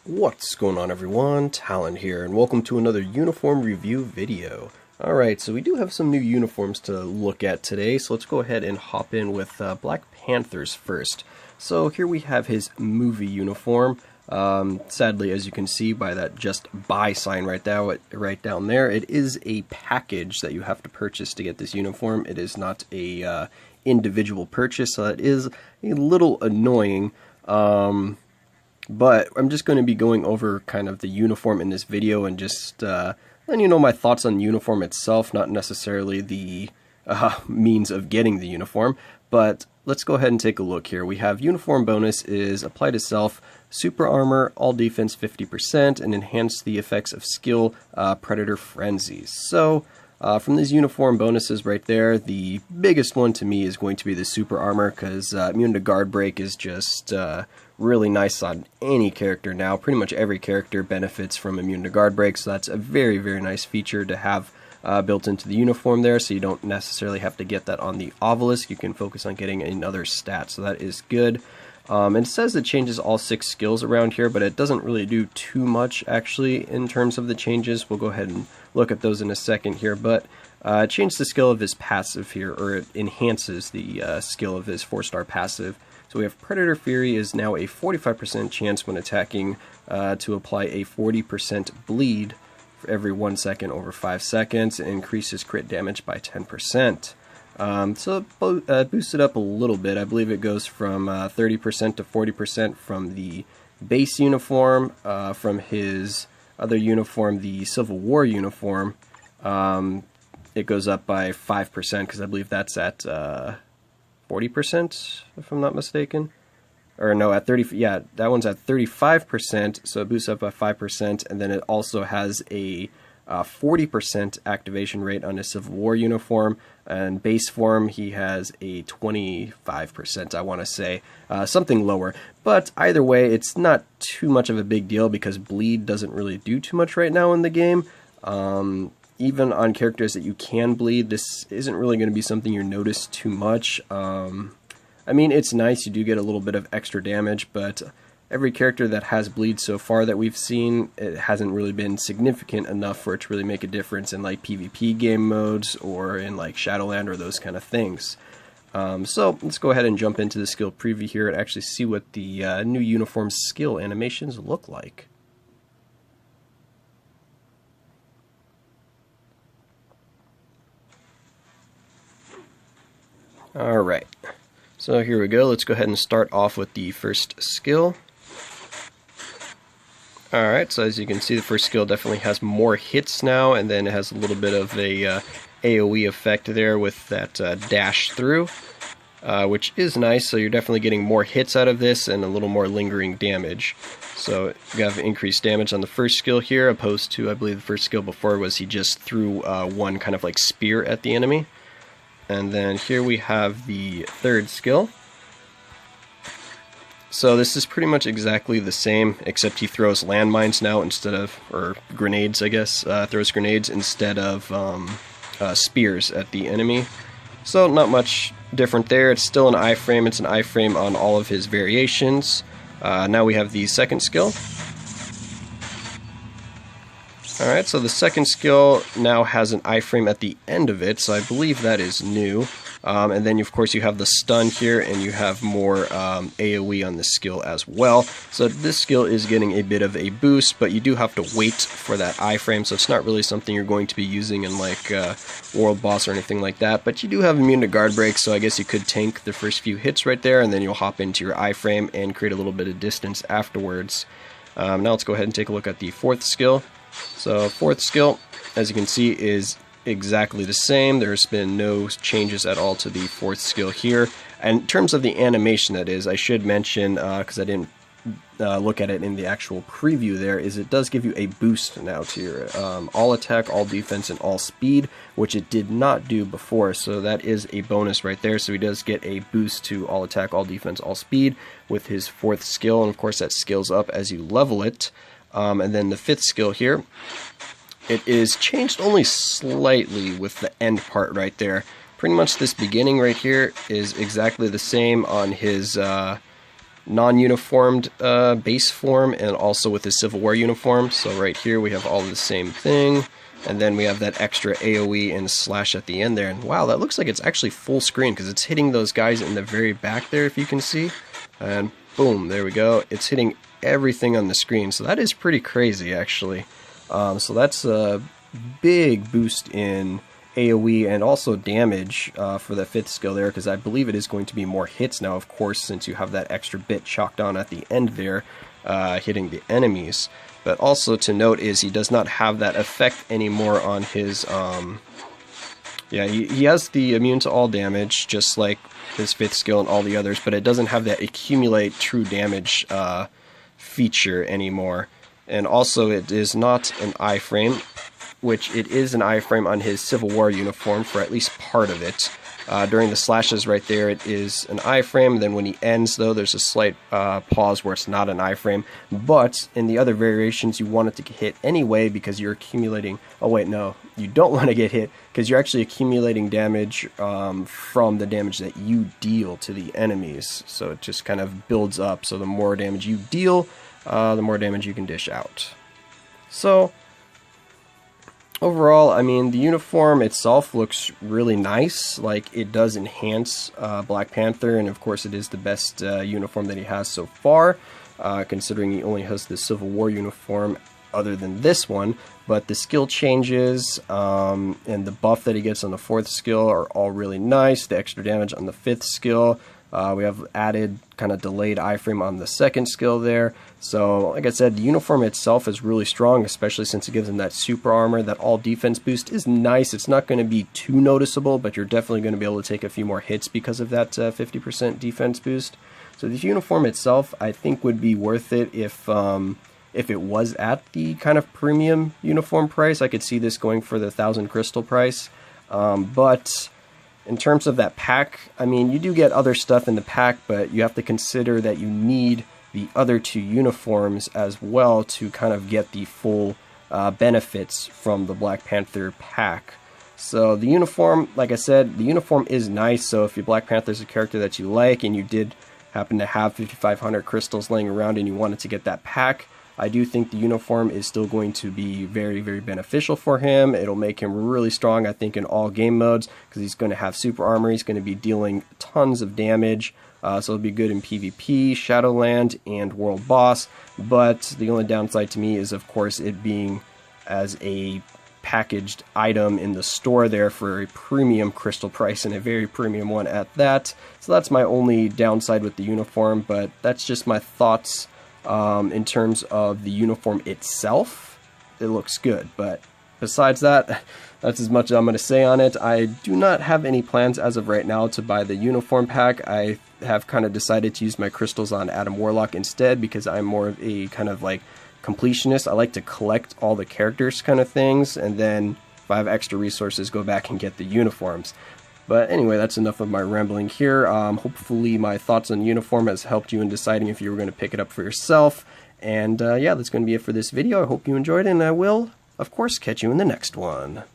What's going on, everyone? Talen here, and welcome to another uniform review video. Alright, so we do have some new uniforms to look at today, so let's go ahead and hop in with Black Panther's first. So here we have his movie uniform. Sadly, as you can see by that just buy sign right down there, it is a package that you have to purchase to get this uniform. It is not a individual purchase, so that is a little annoying. But I'm just going to be going over kind of the uniform in this video and just letting you know my thoughts on the uniform itself, not necessarily the means of getting the uniform. But let's go ahead and take a look here. We have uniform bonus is apply to self, super armor, all defense 50%, and enhance the effects of skill, predator frenzies. So from these uniform bonuses right there, the biggest one to me is going to be the super armor, because immune to guard break is just really nice on any character now. Pretty much every character benefits from immune to guard break, so that's a very, very nice feature to have built into the uniform there, so you don't necessarily have to get that on the obelisk. You can focus on getting another stat, so that is good. And it says it changes all 6 skills around here, but it doesn't really do too much actually in terms of the changes. We'll go ahead and look at those in a second here, but it changed the skill of his passive here, or it enhances the skill of his 4-star passive. So we have Predator Fury is now a 45% chance when attacking to apply a 40% bleed for every 1 second over 5 seconds, and increases crit damage by 10%. So it boosted up a little bit. I believe it goes from 30% to 40% from the base uniform. From his other uniform, the Civil War uniform, it goes up by 5%, because I believe that's at 40%, if I'm not mistaken. Or no, at 30, yeah, that one's at 35%, so it boosts up by 5%, and then it also has a 40% activation rate on his Civil War uniform, and base form he has a 25%, I want to say, something lower. But either way, it's not too much of a big deal, because bleed doesn't really do too much right now in the game. Even on characters that you can bleed, this isn't really going to be something you notice too much. I mean, it's nice, you do get a little bit of extra damage, but every character that has bleed so far that we've seen, it hasn't really been significant enough for it to really make a difference in like PvP game modes or in like Shadowland or those kind of things. So let's go ahead and jump into the skill preview here and actually see what the new uniform skill animations look like. Alright, so here we go. Let's go ahead and start off with the first skill. Alright, so as you can see, the first skill definitely has more hits now, and then it has a little bit of a AoE effect there with that dash through, which is nice. So you're definitely getting more hits out of this and a little more lingering damage. So you have increased damage on the first skill here, opposed to, I believe the first skill before was he just threw one kind of like spear at the enemy. And then here we have the third skill. So this is pretty much exactly the same, except he throws landmines now instead of, or grenades, I guess, throws grenades instead of spears at the enemy. So not much different there. It's still an iframe. It's an iframe on all of his variations. Now we have the second skill. Alright, so the second skill now has an iframe at the end of it, so I believe that is new. And then, of course, you have the stun here, and you have more AoE on this skill as well. So this skill is getting a bit of a boost, but you do have to wait for that iframe, so it's not really something you're going to be using in, like, World Boss or anything like that. But you do have immune to guard break, so I guess you could tank the first few hits right there, and then you'll hop into your iframe and create a little bit of distance afterwards. Now let's go ahead and take a look at the fourth skill. So fourth skill, as you can see, is exactly the same. There's been no changes at all to the fourth skill here. And in terms of the animation, that is, I should mention, because I didn't look at it in the actual preview there, is it does give you a boost now to your all attack, all defense, and all speed, which it did not do before. So that is a bonus right there. So he does get a boost to all attack, all defense, all speed with his fourth skill, and of course that scales up as you level it. And then the fifth skill here, it is changed only slightly with the end part right there. Pretty much this beginning right here is exactly the same on his non-uniformed base form and also with his Civil War uniform. So right here we have all the same thing, and then we have that extra AoE and slash at the end there. And wow, that looks like it's actually full screen because it's hitting those guys in the very back there, if you can see. And boom, there we go. It's hitting everything on the screen, so that is pretty crazy actually. So that's a big boost in AoE and also damage for the 5th skill there, because I believe it is going to be more hits now, of course, since you have that extra bit chalked on at the end there, hitting the enemies. But also to note is he does not have that effect anymore on his, yeah, he has the immune to all damage, just like his 5th skill and all the others, but it doesn't have that accumulate true damage feature anymore. And also it is not an iframe, which it is an iframe on his Civil War uniform for at least part of it. During the slashes right there, it is an iframe. Then when he ends, though, there's a slight pause where it's not an iframe. But in the other variations, you want it to get hit anyway because you're accumulating... Oh, wait, no. You don't want to get hit because you're actually accumulating damage from the damage that you deal to the enemies. So it just kind of builds up. So the more damage you deal, the more damage you can dish out. So... overall, I mean, the uniform itself looks really nice. Like, it does enhance Black Panther, and of course it is the best uniform that he has so far, considering he only has the Civil War uniform other than this one. But the skill changes and the buff that he gets on the 4th skill are all really nice. The extra damage on the 5th skill. We have added kind of delayed iframe on the 2nd skill there. So, like I said, the uniform itself is really strong, especially since it gives him that super armor. That all defense boost is nice. It's not going to be too noticeable, but you're definitely going to be able to take a few more hits because of that 50% defense boost. So the uniform itself, I think, would be worth it if it was at the kind of premium uniform price. I could see this going for the 1,000 crystal price, but... in terms of that pack, I mean, you do get other stuff in the pack, but you have to consider that you need the other 2 uniforms as well to kind of get the full benefits from the Black Panther pack. So the uniform, like I said, the uniform is nice, so if your Black Panther is a character that you like and you did happen to have 5,500 crystals laying around and you wanted to get that pack, I do think the uniform is still going to be very, very beneficial for him. It'll make him really strong, I think, in all game modes, because he's going to have super armor. He's going to be dealing tons of damage, so it'll be good in PvP, Shadowland, and World Boss. But the only downside to me is, of course, it being as a packaged item in the store there for a premium crystal price, and a very premium one at that. So that's my only downside with the uniform, but that's just my thoughts. In terms of the uniform itself, it looks good, but besides that, that's as much as I'm going to say on it. I do not have any plans as of right now to buy the uniform pack. I have kind of decided to use my crystals on Adam Warlock instead, because I'm more of a kind of like completionist. I like to collect all the characters kind of things, and then if I have extra resources, go back and get the uniforms. But anyway, that's enough of my rambling here. Hopefully my thoughts on uniform has helped you in deciding if you were going to pick it up for yourself. And yeah, that's going to be it for this video. I hope you enjoyed it, and I will, of course, catch you in the next one.